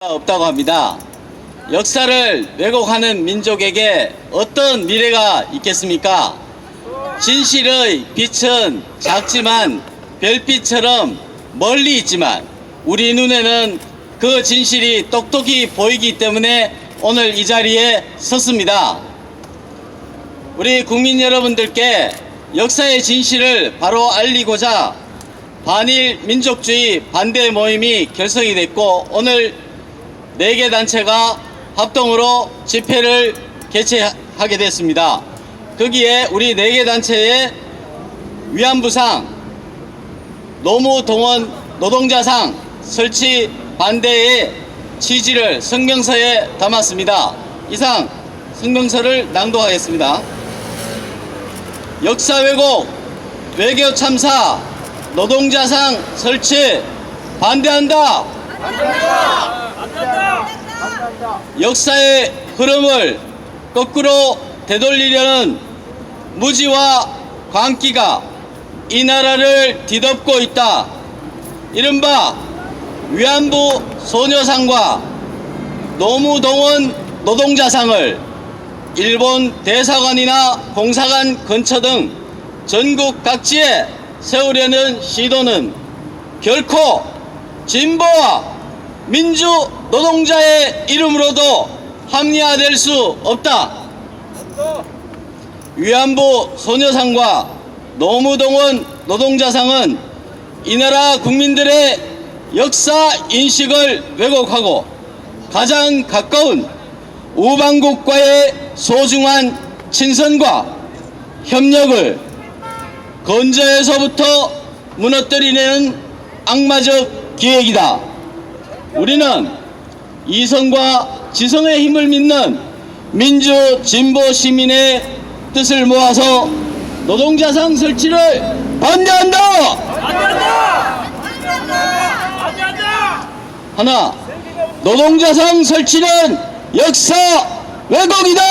없다고 합니다. 역사를 왜곡하는 민족에게 어떤 미래가 있겠습니까? 진실의 빛은 작지만 별빛처럼 멀리 있지만 우리 눈에는 그 진실이 똑똑히 보이기 때문에 오늘 이 자리에 섰습니다. 우리 국민 여러분들께 역사의 진실을 바로 알리고자 반일 민족주의 반대 모임이 결성이 됐고 오늘 4개 단체가 합동으로 집회를 개최하게 됐습니다. 거기에 우리 4개 단체의 위안부상, 노무동원 노동자상 설치 반대의 취지를 성명서에 담았습니다. 이상 성명서를 낭독하겠습니다. 역사 왜곡, 외교 참사, 노동자상 설치 반대한다. 역사의 흐름을 거꾸로 되돌리려는 무지와 광기가 이 나라를 뒤덮고 있다. 이른바 위안부 소녀상과 노무동원 노동자상을 일본 대사관이나 공사관 근처 등 전국 각지에 세우려는 시도는 결코 진보와 민주 노동자의 이름으로도 합리화될 수 없다. 위안부 소녀상과 노무동원 노동자상은 이 나라 국민들의 역사 인식을 왜곡하고 가장 가까운 우방국과의 소중한 친선과 협력을 근저에서부터 무너뜨리는 악마적 기획이다. 우리는 이성과 지성의 힘을 믿는 민주 진보 시민의 뜻을 모아서 노동자상 설치를 반대한다. 하나, 노동자상 설치는 역사 왜곡이다.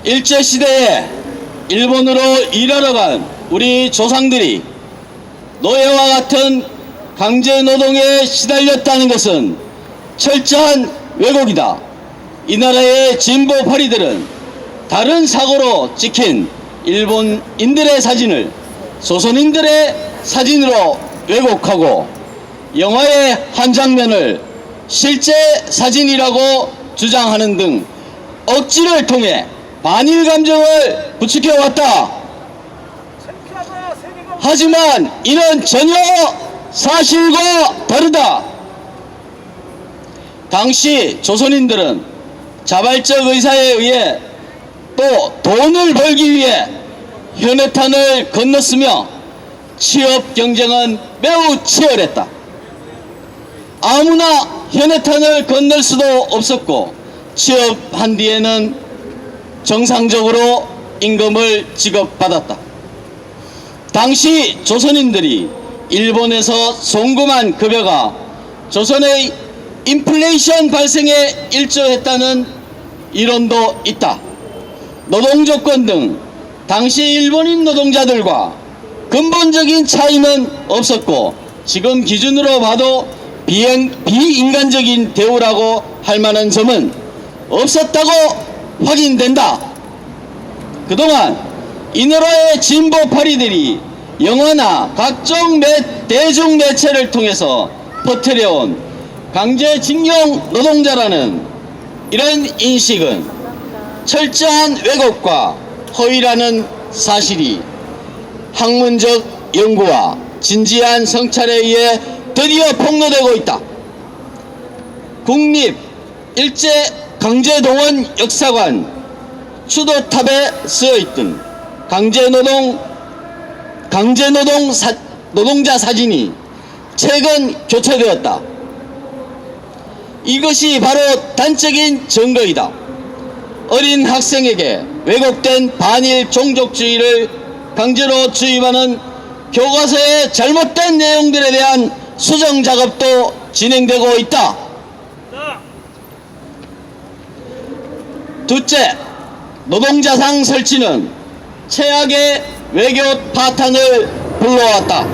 일제시대에 일본으로 일하러 간 우리 조상들이 노예와 같은 강제노동에 시달렸다는 것은 철저한 왜곡이다. 이 나라의 진보 파리들은 다른 사고로 찍힌 일본인들의 사진을 조선인들의 사진으로 왜곡하고 영화의 한 장면을 실제 사진이라고 주장하는 등 억지를 통해 반일 감정을 부추겨왔다. 하지만 이는 전혀 사실과 다르다. 당시 조선인들은 자발적 의사에 의해 또 돈을 벌기 위해 현해탄을 건넜으며 취업 경쟁은 매우 치열했다. 아무나 현해탄을 건널 수도 없었고 취업한 뒤에는 정상적으로 임금을 지급받았다. 당시 조선인들이 일본에서 송금한 급여가 조선의 인플레이션 발생에 일조했다는 이론도 있다. 노동조건 등 당시 일본인 노동자들과 근본적인 차이는 없었고 지금 기준으로 봐도 비인간적인 대우라고 할 만한 점은 없었다고 확인된다. 그동안 이 나라의 진보 파리들이 영화나 각종 대중 매체를 통해서 퍼뜨려온 강제징용 노동자라는 이런 인식은 철저한 왜곡과 허위라는 사실이 학문적 연구와 진지한 성찰에 의해 드디어 폭로되고 있다. 국립 일제 강제동원 역사관 수도탑에 쓰여있던 노동자 사진이 최근 교체되었다. 이것이 바로 단적인 증거이다. 어린 학생에게 왜곡된 반일 종족주의를 강제로 주입하는 교과서의 잘못된 내용들에 대한 수정 작업도 진행되고 있다. 둘째, 노동자상 설치는 최악의 외교 파탄을 불러왔다.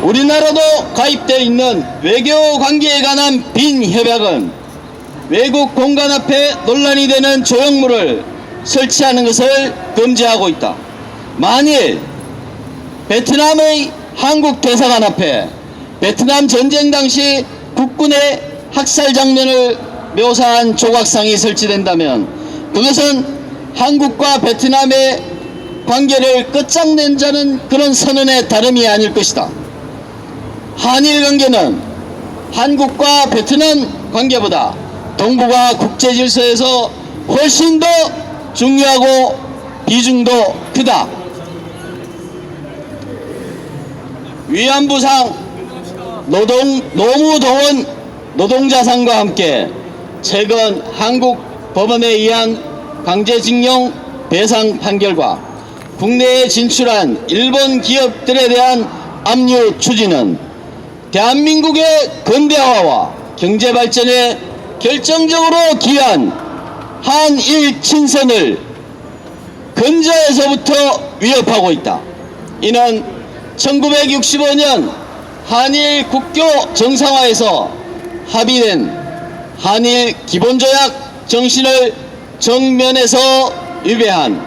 우리나라도 가입되어 있는 외교 관계에 관한 빈 협약은 외국 공간 앞에 논란이 되는 조형물을 설치하는 것을 금지하고 있다. 만일 베트남의 한국 대사관 앞에 베트남 전쟁 당시 국군의 학살 장면을 묘사한 조각상이 설치된다면 그것은 한국과 베트남의 관계를 끝장낸다는 그런 선언의 다름이 아닐 것이다. 한일 관계는 한국과 베트남 관계보다 동북아 국제 질서에서 훨씬 더 중요하고 비중도 크다. 위안부상, 노무동원 노동자상과 함께 최근 한국 법원에 의한 강제징용 배상 판결과 국내에 진출한 일본 기업들에 대한 압류 추진은 대한민국의 근대화와 경제 발전에 결정적으로 기여한 한일 친선을 근저에서부터 위협하고 있다. 이는 1965년 한일 국교 정상화에서 합의된 한일 기본조약 정신을 정면에서 위배한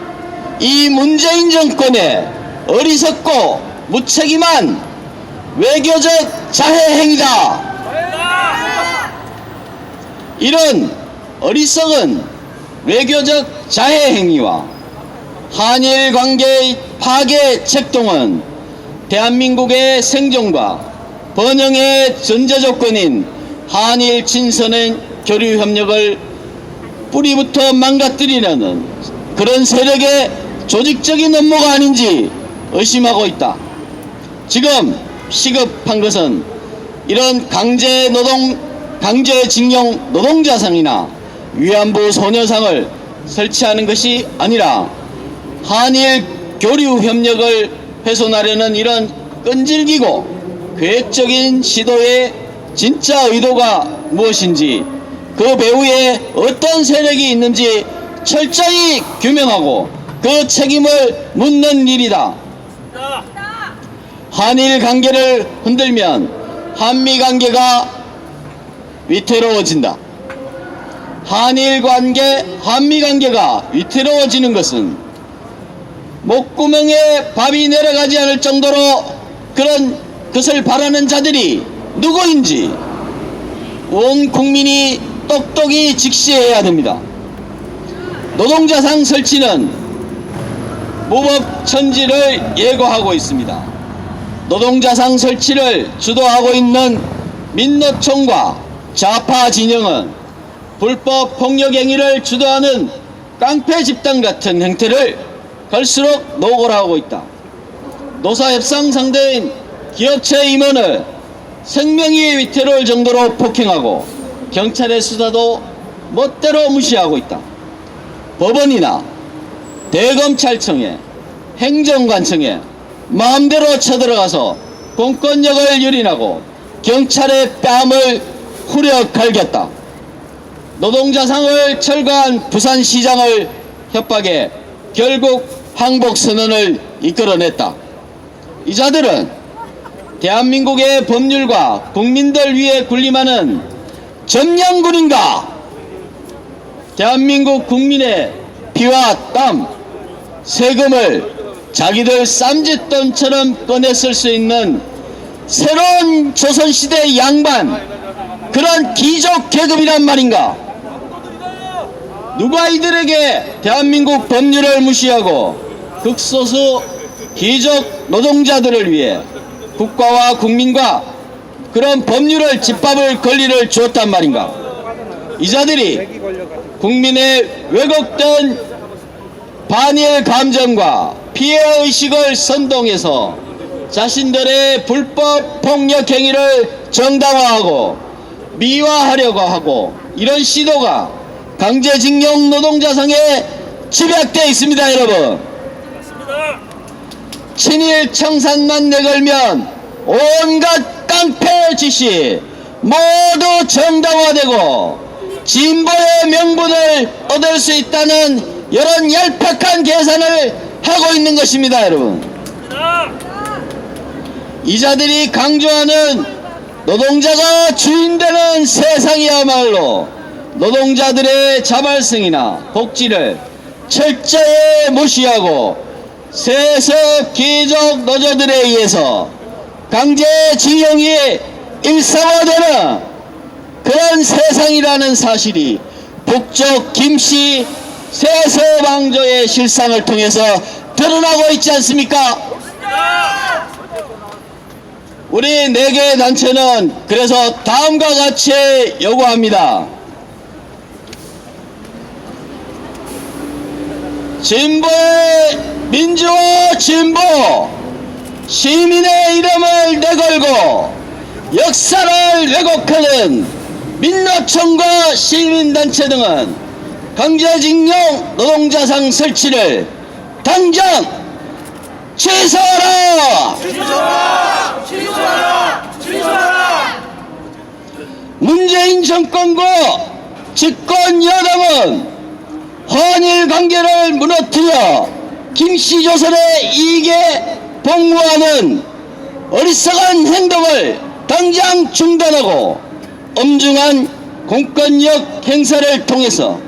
이 문재인 정권의 어리석고 무책임한 외교적 자해 행위다. 이런 어리석은 외교적 자해 행위와 한일 관계의 파괴 책동은 대한민국의 생존과 번영의 전제 조건인 한일 친선의 교류 협력을 뿌리부터 망가뜨리려는 그런 세력의 조직적인 업무가 아닌지 의심하고 있다. 지금 시급한 것은 이런 강제징용 노동자상이나 위안부 소녀상을 설치하는 것이 아니라 한일 교류 협력을 훼손하려는 이런 끈질기고 계획적인 시도의 진짜 의도가 무엇인지 그 배후에 어떤 세력이 있는지 철저히 규명하고 그 책임을 묻는 일이다. 한일 관계를 흔들면 한미 관계가 위태로워진다. 한미 관계가 위태로워지는 것은 목구멍에 밥이 내려가지 않을 정도로 그런 것을 바라는 자들이 누구인지 온 국민이 똑똑히 직시해야 됩니다. 노동자상 설치는 무법천지를 예고하고 있습니다. 노동자상 설치를 주도하고 있는 민노총과 좌파 진영은 불법 폭력 행위를 주도하는 깡패 집단 같은 행태를 갈수록 노골화하고 있다. 노사협상 상대인 기업체 임원을 생명이 위태로울 정도로 폭행하고 경찰의 수사도 멋대로 무시하고 있다. 법원이나 대검찰청에 행정관청에 마음대로 쳐들어가서 공권력을 유린하고 경찰의 뺨을 후려 갈겼다. 노동자상을 철거한 부산시장을 협박해 결국 항복선언을 이끌어냈다. 이 자들은 대한민국의 법률과 국민들 위에 군림하는 점령군인가? 대한민국 국민의 피와 땀, 세금을 자기들 쌈짓돈처럼 꺼내 쓸 수 있는 새로운 조선시대 양반, 그런 귀족 계급이란 말인가? 누가 이들에게 대한민국 법률을 무시하고 극소수 귀족 노동자들을 위해 국가와 국민과 그런 법률을 짓밟을 권리를 주었단 말인가? 이 자들이 국민의 왜곡된 반일 감정과 피해의식을 선동해서 자신들의 불법 폭력 행위를 정당화하고 미화하려고 하고, 이런 시도가 강제징용 노동자상에 집약되어 있습니다. 여러분, 친일 청산만 내걸면 온갖 깡패 짓이 모두 정당화되고 진보의 명분을 얻을 수 있다는 이런 얄팍한 계산을 하고 있는 것입니다. 여러분, 이자들이 강조하는 노동자가 주인되는 세상이야말로 노동자들의 자발성이나 복지를 철저히 무시하고 세습 귀족 노조들에 의해서 강제징용이 일상화되는 그런 세상이라는 사실이 북쪽 김씨 세습왕조의 실상을 통해서 드러나고 있지 않습니까? 우리 4개 단체는 그래서 다음과 같이 요구합니다. 진보의 민주화 진보, 시민의 이름을 내걸고 역사를 왜곡하는 민노총과 시민단체 등은 강제징용 노동자상 설치를 당장 취소하라! 취소하라! 취소하라! 취소하라! 문재인 정권과 집권 여당은 한일 관계를 무너뜨려 김씨조선의 이익에 복무하는 어리석은 행동을 당장 중단하고 엄중한 공권력 행사를 통해서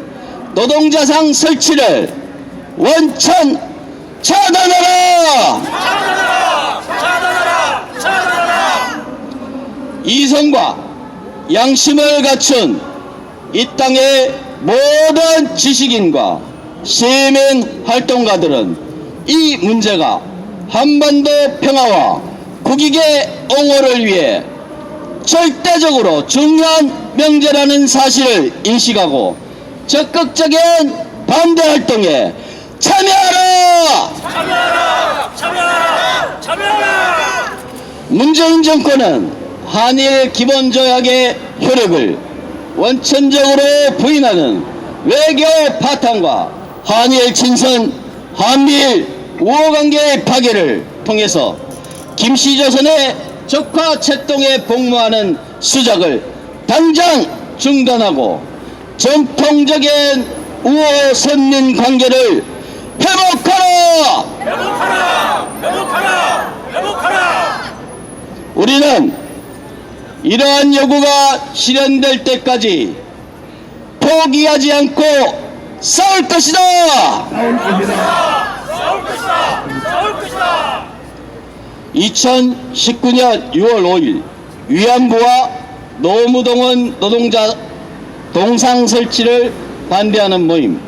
노동자상 설치를 원천 차단하라! 차단하라! 차단하라! 차단하라! 이성과 양심을 갖춘 이 땅의 모든 지식인과 시민 활동가들은 이 문제가 한반도 평화와 국익의 옹호를 위해 절대적으로 중요한 명제라는 사실을 인식하고 적극적인 반대 활동에 참여하라! 참여하라! 참여하라! 참여하라! 문재인 정권은 한일 기본조약의 효력을 원천적으로 부인하는 외교 파탄과 한일 친선, 한미일 우호관계의 파괴를 통해서 김씨조선의 적화 책동에 복무하는 수작을 당장 중단하고 전통적인 우호 선민 관계를 회복하라! 회복하라! 회복하라! 회복하라! 우리는 이러한 요구가 실현될 때까지 포기하지 않고 싸울 것이다! 싸울 것이다! 싸울 것이다! 2019년 6월 5일 위안부와 노무동원 노동자 동상 설치를 반대하는 모임,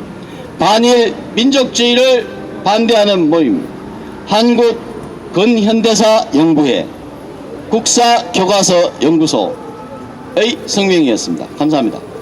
반일 민족주의를 반대하는 모임, 한국 근현대사 연구회, 국사교과서 연구소의 성명이었습니다. 감사합니다.